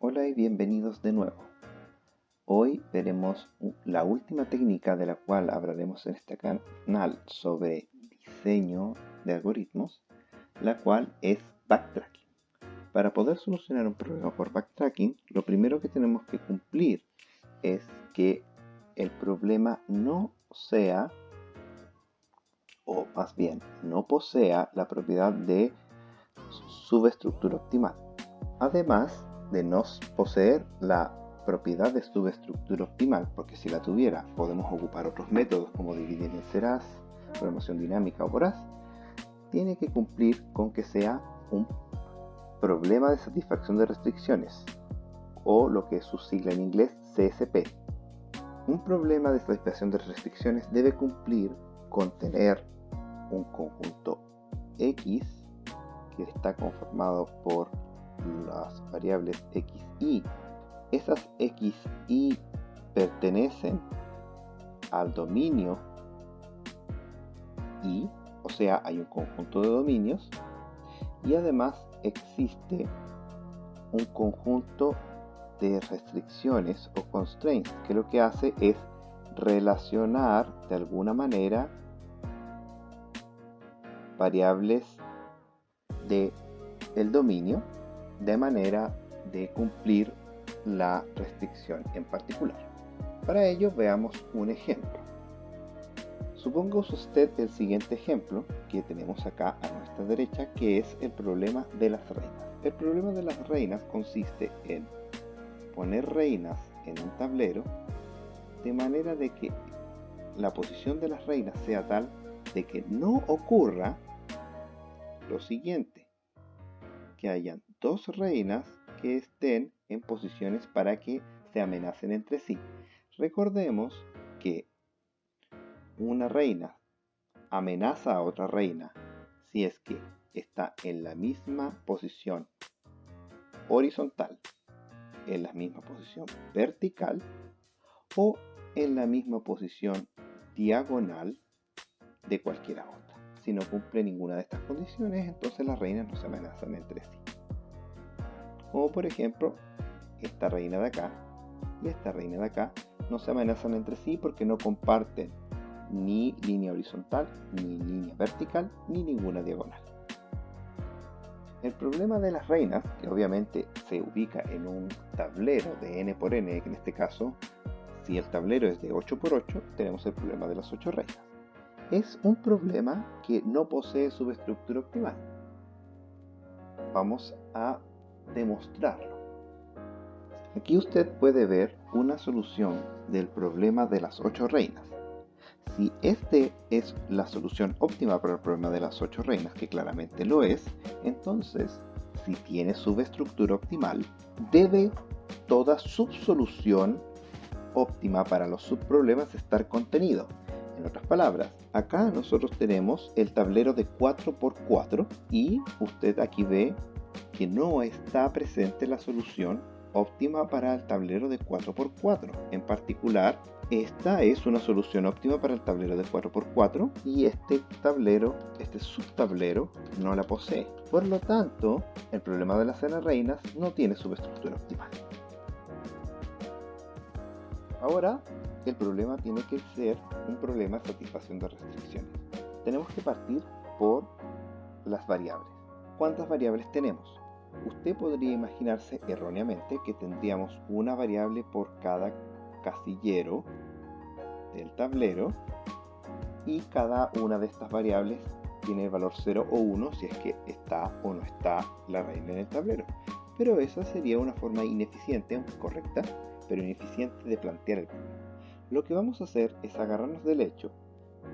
Hola y bienvenidos de nuevo. Hoy veremos la última técnica de la cual hablaremos en este canal sobre diseño de algoritmos, la cual es backtracking. Para poder solucionar un problema por backtracking, lo primero que tenemos que cumplir es que el problema no sea, o más bien, no posea la propiedad de subestructura optimal. Además de no poseer la propiedad de subestructura optimal, porque si la tuviera podemos ocupar otros métodos como dividir en Keras, programación dinámica o voraz, tiene que cumplir con que sea un problema de satisfacción de restricciones, o lo que es su sigla en inglés CSP. Un problema de satisfacción de restricciones debe cumplir con tener un conjunto X que está conformado por las variables x, y. Esas x, y pertenecen al dominio y, o sea, hay un conjunto de dominios, y además existe un conjunto de restricciones o constraints que lo que hace es relacionar de alguna manera variables del dominio de manera de cumplir la restricción en particular. Para ello veamos un ejemplo. Suponga usted el siguiente ejemplo que tenemos acá a nuestra derecha, que es el problema de las reinas. El problema de las reinas consiste en poner reinas en un tablero de manera de que la posición de las reinas sea tal de que no ocurra lo siguiente: que hayan dos reinas que estén en posiciones para que se amenacen entre sí. Recordemos que una reina amenaza a otra reina si es que está en la misma posición horizontal, en la misma posición vertical o en la misma posición diagonal de cualquiera otra. Si no cumple ninguna de estas condiciones, entonces las reinas no se amenazan entre sí. Como por ejemplo, esta reina de acá y esta reina de acá no se amenazan entre sí porque no comparten ni línea horizontal, ni línea vertical, ni ninguna diagonal. El problema de las reinas, que obviamente se ubica en un tablero de n por n, que en este caso, si el tablero es de 8 por 8, tenemos el problema de las 8 reinas. Es un problema que no posee subestructura optimal. Vamos a demostrarlo. Aquí usted puede ver una solución del problema de las 8 reinas. Si este es la solución óptima para el problema de las 8 reinas, que claramente lo es, entonces, si tiene subestructura optimal, debe toda subsolución óptima para los subproblemas estar contenido. En otras palabras, acá nosotros tenemos el tablero de 4x4 y usted aquí ve que no está presente la solución óptima para el tablero de 4x4. En particular, esta es una solución óptima para el tablero de 4x4 y este subtablero no la posee. Por lo tanto, el problema de las n reinas no tiene subestructura optimal. Ahora, el problema tiene que ser un problema de satisfacción de restricciones. Tenemos que partir por las variables. ¿Cuántas variables tenemos? Usted podría imaginarse erróneamente que tendríamos una variable por cada casillero del tablero y cada una de estas variables tiene el valor 0 o 1 si es que está o no está la reina en el tablero. Pero esa sería una forma ineficiente, aunque correcta, pero ineficiente de plantear el problema. Lo que vamos a hacer es agarrarnos del hecho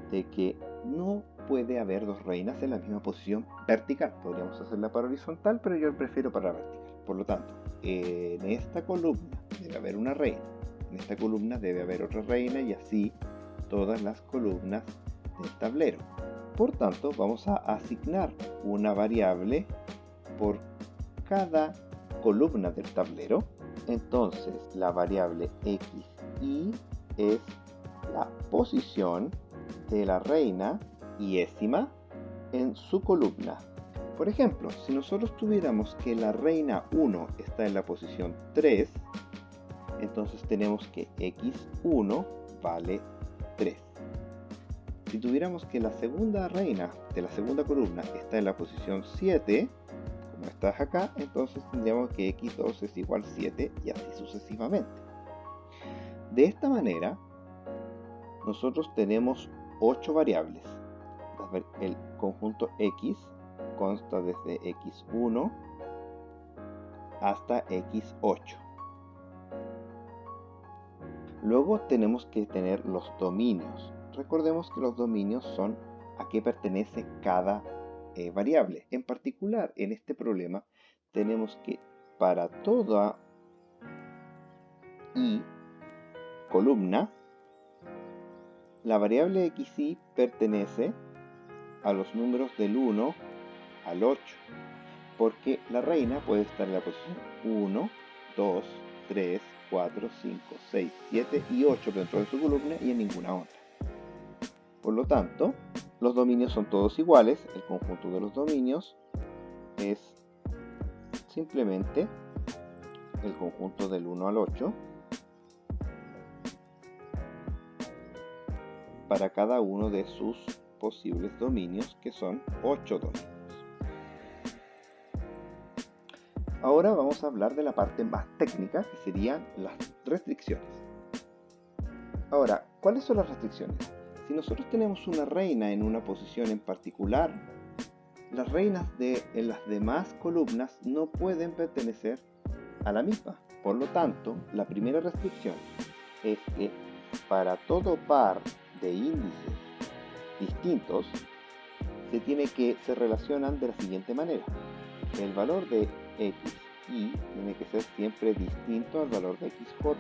de que no puede haber dos reinas en la misma posición vertical. Podríamos hacerla para horizontal, pero yo prefiero para vertical. Por lo tanto, en esta columna debe haber una reina, en esta columna debe haber otra reina y así todas las columnas del tablero. Por tanto, vamos a asignar una variable por cada columna del tablero. Entonces, la variable xy es la posición de la reina iésima en su columna. Por ejemplo, si nosotros tuviéramos que la reina 1 está en la posición 3, entonces tenemos que x1 vale 3. Si tuviéramos que la segunda reina de la segunda columna está en la posición 7, como está acá, entonces tendríamos que x2 es igual a 7 y así sucesivamente. De esta manera, nosotros tenemos 8 variables. El conjunto x consta desde x1 hasta x8. Luego tenemos que tener los dominios. Recordemos que los dominios son a qué pertenece cada variable. En particular, en este problema, tenemos que para toda y columna, la variable xy pertenece a los números del 1 al 8, porque la reina puede estar en la posición 1, 2, 3, 4, 5, 6, 7 y 8 dentro de su columna y en ninguna otra. Por lo tanto, los dominios son todos iguales. El conjunto de los dominios es simplemente el conjunto del 1 al 8 para cada uno de sus posibles dominios, que son 8 dominios. Ahora vamos a hablar de la parte más técnica, que serían las restricciones. Ahora, ¿cuáles son las restricciones? Si nosotros tenemos una reina en una posición en particular, las reinas en las demás columnas no pueden pertenecer a la misma. Por lo tanto, la primera restricción es que para todo par de índices distintos, se relacionan de la siguiente manera. El valor de xy tiene que ser siempre distinto al valor de xj.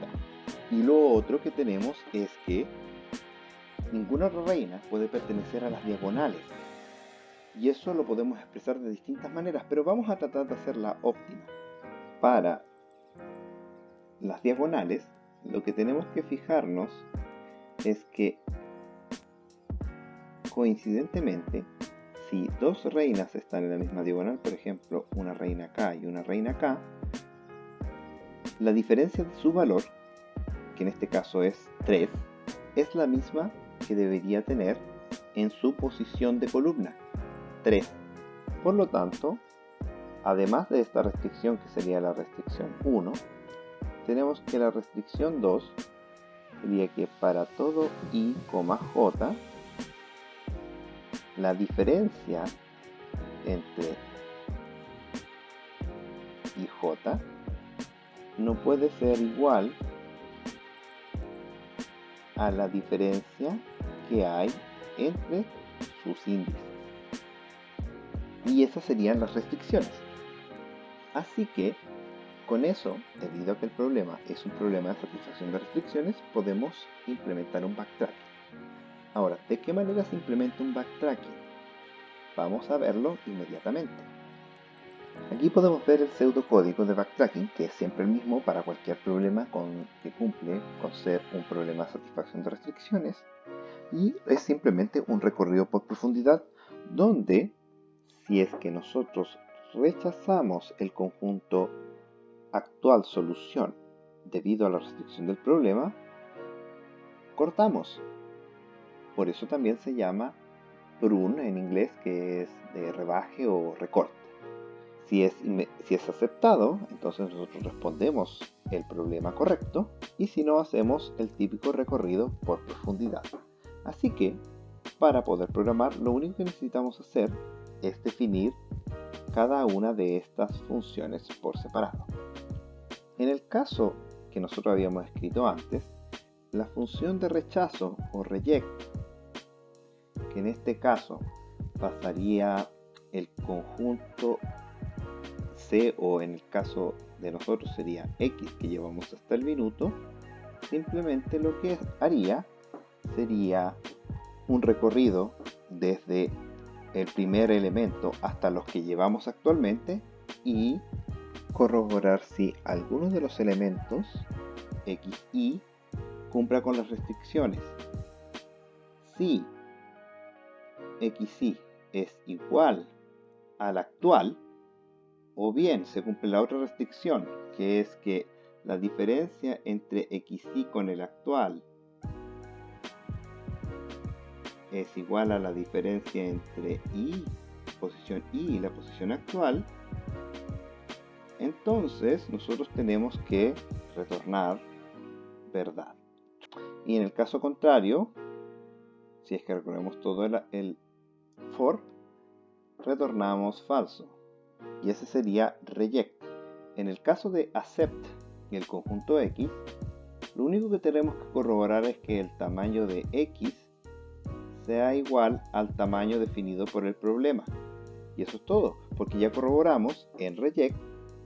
Y lo otro que tenemos es que ninguna reina puede pertenecer a las diagonales. Y eso lo podemos expresar de distintas maneras, pero vamos a tratar de hacerla óptima. Para las diagonales, lo que tenemos que fijarnos es que, coincidentemente, si dos reinas están en la misma diagonal, por ejemplo, una reina acá y una reina acá, la diferencia de su valor, que en este caso es 3, es la misma que debería tener en su posición de columna, 3. Por lo tanto, además de esta restricción, que sería la restricción 1, tenemos que la restricción 2 sería que para todo i, j, la diferencia entre i y j no puede ser igual a la diferencia que hay entre sus índices. Y esas serían las restricciones. Así que, con eso, debido a que el problema es un problema de satisfacción de restricciones, podemos implementar un backtracking. Ahora, ¿de qué manera se implementa un backtracking? Vamos a verlo inmediatamente. Aquí podemos ver el pseudocódigo de backtracking, que es siempre el mismo para cualquier problema que cumple con ser un problema de satisfacción de restricciones, y es simplemente un recorrido por profundidad donde, si es que nosotros rechazamos el conjunto actual solución debido a la restricción del problema, cortamos. Por eso también se llama prune en inglés, que es de rebaje o recorte. Si es aceptado, entonces nosotros respondemos el problema correcto, y si no, hacemos el típico recorrido por profundidad. Así que, para poder programar, lo único que necesitamos hacer es definir cada una de estas funciones por separado. En el caso que nosotros habíamos escrito antes, la función de rechazo o reject, que en este caso pasaría el conjunto C, o en el caso de nosotros sería X, que llevamos hasta el minuto, simplemente lo que haría sería un recorrido desde el primer elemento hasta los que llevamos actualmente y corroborar si alguno de los elementos X, Y cumpla con las restricciones. Si XY es igual al actual, o bien se cumple la otra restricción, que es que la diferencia entre xy con el actual es igual a la diferencia entre posición y la posición actual, entonces nosotros tenemos que retornar verdad. Y en el caso contrario, si es que recorremos todo el for, retornamos falso. Y ese sería reject. En el caso de accept y el conjunto x, lo único que tenemos que corroborar es que el tamaño de x sea igual al tamaño definido por el problema. Y eso es todo, porque ya corroboramos en reject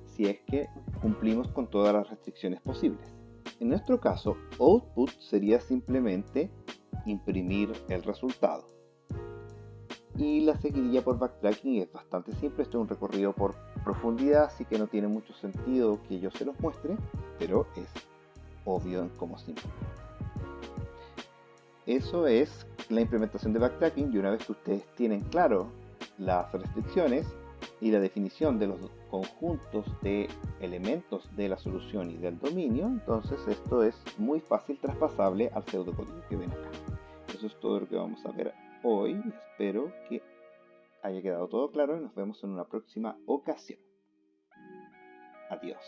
si es que cumplimos con todas las restricciones posibles. En nuestro caso, output sería simplemente imprimir el resultado. Y la seguidilla por backtracking es bastante simple. Esto es un recorrido por profundidad, así que no tiene mucho sentido que yo se los muestre, pero es obvio en cómo simple. Eso es la implementación de backtracking, y una vez que ustedes tienen claro las restricciones y la definición de los conjuntos de elementos de la solución y del dominio, entonces esto es muy fácil traspasable al pseudocódigo que ven acá. Eso es todo lo que vamos a ver hoy. Espero que haya quedado todo claro y nos vemos en una próxima ocasión. Adiós.